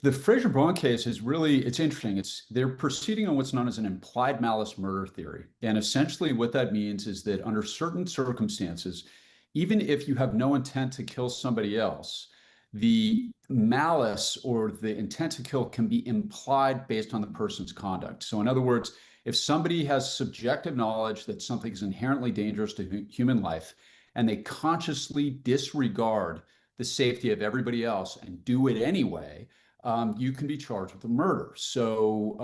The Fraser Bohm case is really, it's interesting. They're proceeding on what's known as an implied malice murder theory. And essentially what that means is that under certain circumstances, even if you have no intent to kill somebody else, the malice or the intent to kill can be implied based on the person's conduct. So in other words, if somebody has subjective knowledge that something is inherently dangerous to human life, and they consciously disregard the safety of everybody else and do it anyway, you can be charged with a murder. So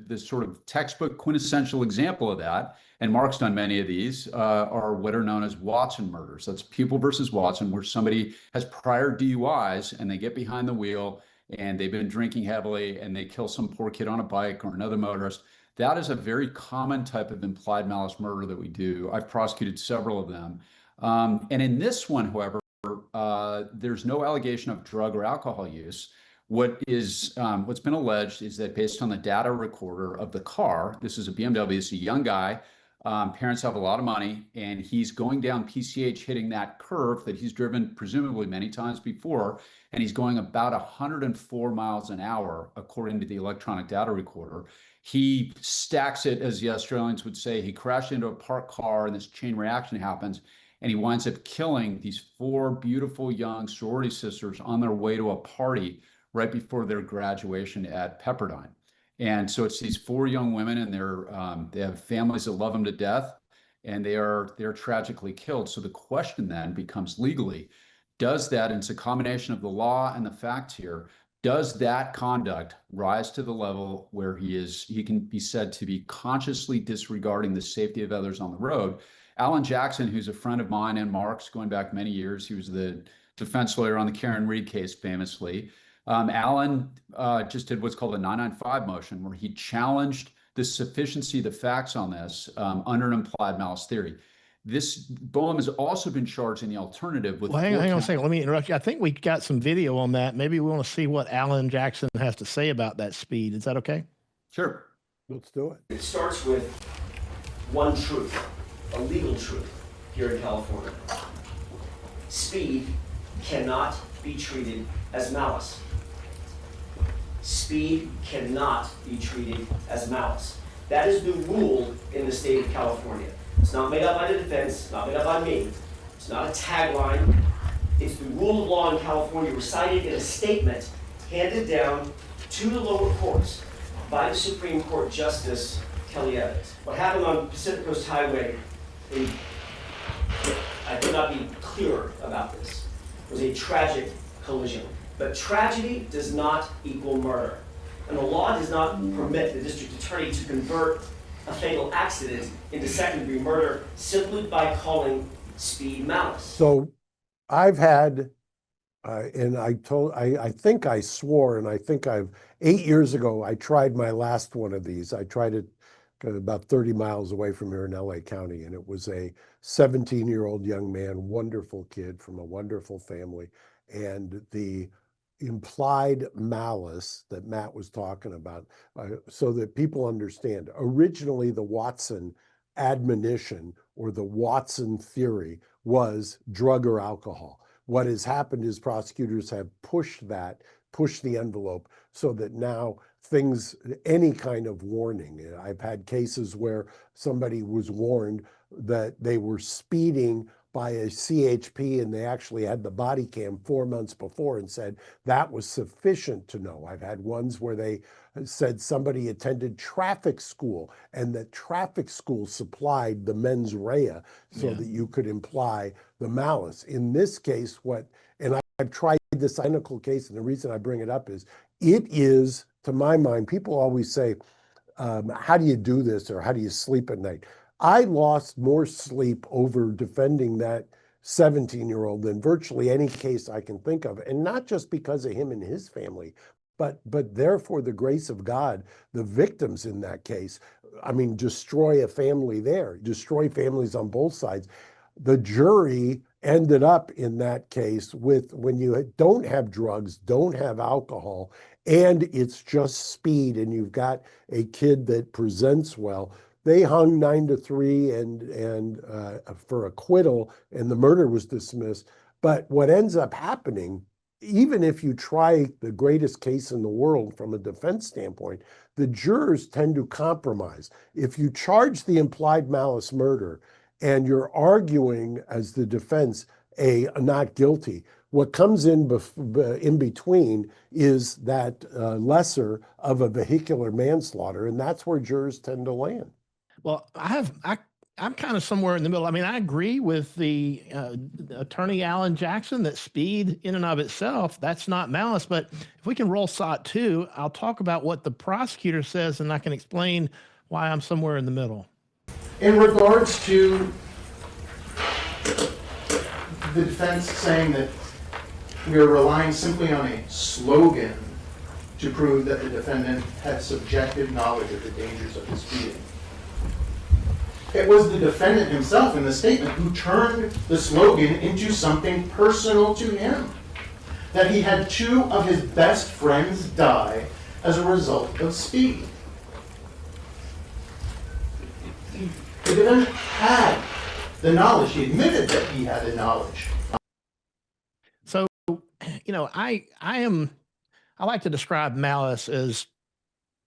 the sort of textbook quintessential example of that, and Mark's done many of these, are what are known as Watson murders. That's People versus Watson, where somebody has prior DUIs and they get behind the wheel and they've been drinking heavily and they kill some poor kid on a bike or another motorist. That is a very common type of implied malice murder that we do. I've prosecuted several of them. And in this one, however, there's no allegation of drug or alcohol use. What's been alleged is that based on the data recorder of the car, this is a BMW, it's a young guy, parents have a lot of money, and he's going down PCH hitting that curve that he's driven presumably many times before, and he's going about 104 miles an hour, according to the electronic data recorder. He stacks it, as the Australians would say. He crashed into a parked car, and this chain reaction happens, and he winds up killing these four beautiful young sorority sisters on their way to a party right before their graduation at Pepperdine. And so it's these four young women, and they have families that love them to death, and they're tragically killed. So the question then becomes legally, does that, and it's a combination of the law and the facts here, does that conduct rise to the level where he can be said to be consciously disregarding the safety of others on the road? Alan Jackson, who's a friend of mine and Mark's going back many years, he was the defense lawyer on the Karen Reed case famously. Alan just did what's called a 995 motion, where he challenged the sufficiency of the facts on this under an implied malice theory. This Bohm has also been charged in the alternative with. Well, hang on a second. Let me interrupt you. I think we got some video on that. Maybe we want to see what Alan Jackson has to say about that speed. Is that okay? Sure. Let's do it. It starts with one truth, a legal truth here in California. Speed cannot be treated as malice. Speed cannot be treated as malice. That is the rule in the state of California. It's not made up by the defense, it's not made up by me. It's not a tagline. It's the rule of law in California recited in a statement handed down to the lower courts by the Supreme Court Justice Kelly Evans. What happened on Pacific Coast Highway, I could not be clearer about this, was a tragic collision. But tragedy does not equal murder. And the law does not permit the district attorney to convert a fatal accident into second-degree murder simply by calling speed malice. So I've had, and I think I swore, and I think 8 years ago, I tried my last one of these. I tried it about 30 miles away from here in LA County, and it was a 17-year-old young man, wonderful kid from a wonderful family. And the implied malice that Matt was talking about, so that people understand, originally the Watson admonition or the Watson theory was drug or alcohol. What has happened is prosecutors have pushed the envelope so that now any kind of warning. I've had cases where somebody was warned that they were speeding by a CHP, and they actually had the body cam 4 months before and said that was sufficient to know. I've had ones where they said somebody attended traffic school, and that traffic school supplied the mens rea so that you could imply the malice. In this case, I've tried this identical case, and the reason I bring it up is, it is, to my mind, people always say, how do you do this, or how do you sleep at night? I lost more sleep over defending that 17-year-old than virtually any case I can think of. And not just because of him and his family, but therefore the grace of God, the victims in that case. I mean, destroy a family there, destroy families on both sides. The jury ended up in that case with, when you don't have drugs, don't have alcohol, and it's just speed, and you've got a kid that presents well, they hung 9-3 and for acquittal, and the murder was dismissed. But what ends up happening even if you try the greatest case in the world from a defense standpoint, the jurors tend to compromise. If you charge the implied malice murder and you're arguing as the defense a not guilty, what comes in between is that lesser of a vehicular manslaughter, and that's where jurors tend to land. Well, I'm kind of somewhere in the middle. I mean, I agree with the attorney Alan Jackson that speed in and of itself, that's not malice. But if we can roll SOT 2, I'll talk about what the prosecutor says, and I can explain why I'm somewhere in the middle. In regards to the defense saying that we are relying simply on a slogan to prove that the defendant had subjective knowledge of the dangers of his speeding. It was the defendant himself in the statement who turned the slogan into something personal to him. That he had 2 of his best friends die as a result of speed. The defendant had the knowledge. He admitted that he had the knowledge. So, I like to describe malice as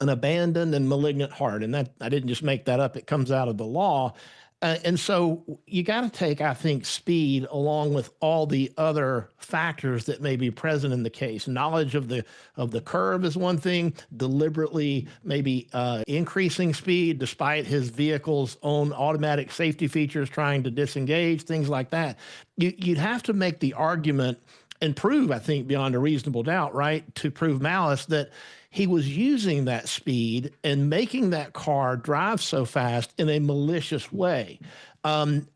an abandoned and malignant heart. And that I didn't just make that up. It comes out of the law. And so you got to take, I think, speed along with all the other factors that may be present in the case. Knowledge of the curve is one thing. Deliberately maybe increasing speed despite his vehicle's own automatic safety features, trying to disengage, things like that. You'd have to make the argument and prove, I think, beyond a reasonable doubt, right, to prove malice, that he was using that speed and making that car drive so fast in a malicious way,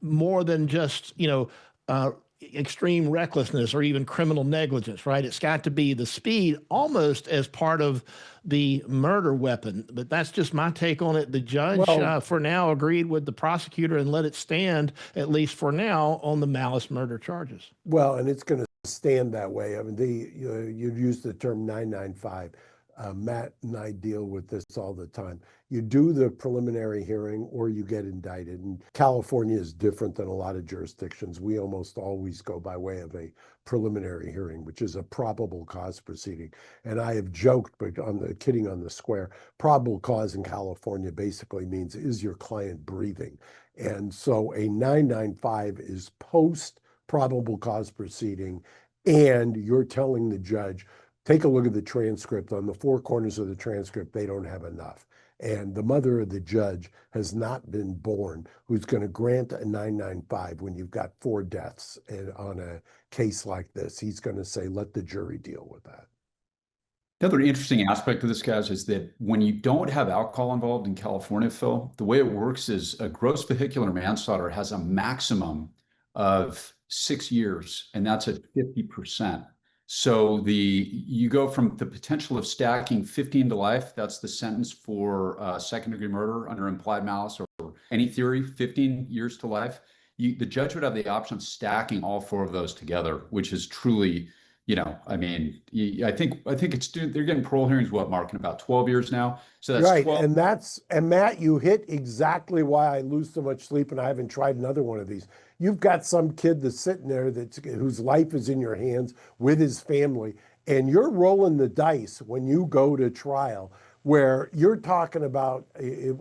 more than just, extreme recklessness or even criminal negligence, right? It's got to be the speed almost as part of the murder weapon. But that's just my take on it. The judge, for now, agreed with the prosecutor and let it stand, at least for now, on the malice murder charges. Well, and it's going to stand that way. I mean, you've used the term 995. Matt and I deal with this all the time. You do the preliminary hearing or you get indicted. And California is different than a lot of jurisdictions. We almost always go by way of a preliminary hearing, which is a probable cause proceeding. And I have joked, but kidding on the square, probable cause in California basically means, is your client breathing? And so a 995 is post probable cause proceeding, and you're telling the judge, take a look at the transcript. On the 4 corners of the transcript, they don't have enough. And the mother of the judge has not been born, who's going to grant a 995 when you've got 4 deaths on a case like this. He's going to say, let the jury deal with that. The other interesting aspect of this, guys, is that when you don't have alcohol involved in California, Phil, the way it works is a gross vehicular manslaughter has a maximum of 6 years, and that's at 50%. So you go from the potential of stacking 15 to life. That's the sentence for second-degree murder under implied malice or any theory, 15 years to life. The judge would have the option of stacking all 4 of those together, which is truly, I think they're getting parole hearings, Mark, in about 12 years now. So that's right. 12. And Matt, you hit exactly why I lose so much sleep, and I haven't tried another one of these. You've got some kid that's sitting there whose life is in your hands with his family, and you're rolling the dice when you go to trial, where you're talking about,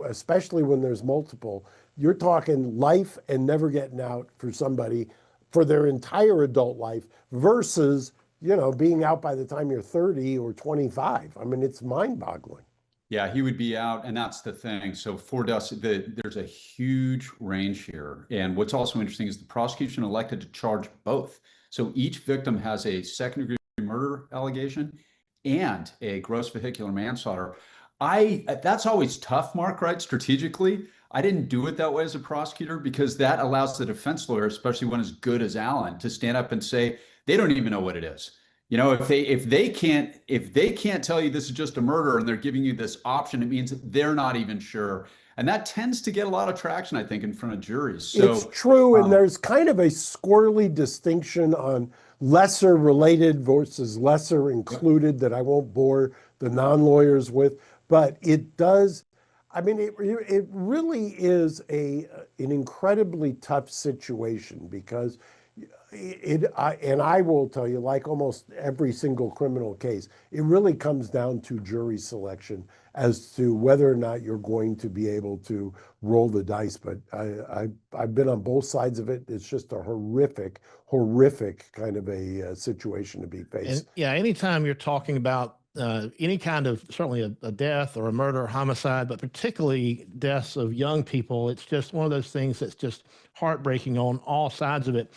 especially when there's multiple, you're talking life and never getting out for somebody for their entire adult life versus, being out by the time you're 30 or 25. I mean, it's mind-boggling. Yeah, he would be out, and that's the thing. So for us, there's a huge range here. And what's also interesting is the prosecution elected to charge both. So each victim has a second-degree murder allegation and a gross vehicular manslaughter. That's always tough, Mark, right? Strategically, I didn't do it that way as a prosecutor because that allows the defense lawyer, especially one as good as Alan, to stand up and say they don't even know what it is. If they can't tell you this is just a murder and they're giving you this option, it means they're not even sure. And that tends to get a lot of traction, I think, in front of juries. So it's true. And there's kind of a squirrely distinction on lesser related versus lesser included that I won't bore the non-lawyers with, but it does. I mean, it really is an incredibly tough situation because And I will tell you, like almost every single criminal case, it really comes down to jury selection as to whether or not you're going to be able to roll the dice. But I've been on both sides of it. It's just a horrific kind of a situation to be faced. And yeah, anytime you're talking about any kind of, certainly a death or a murder or homicide, but particularly deaths of young people, it's just one of those things that's just heartbreaking on all sides of it.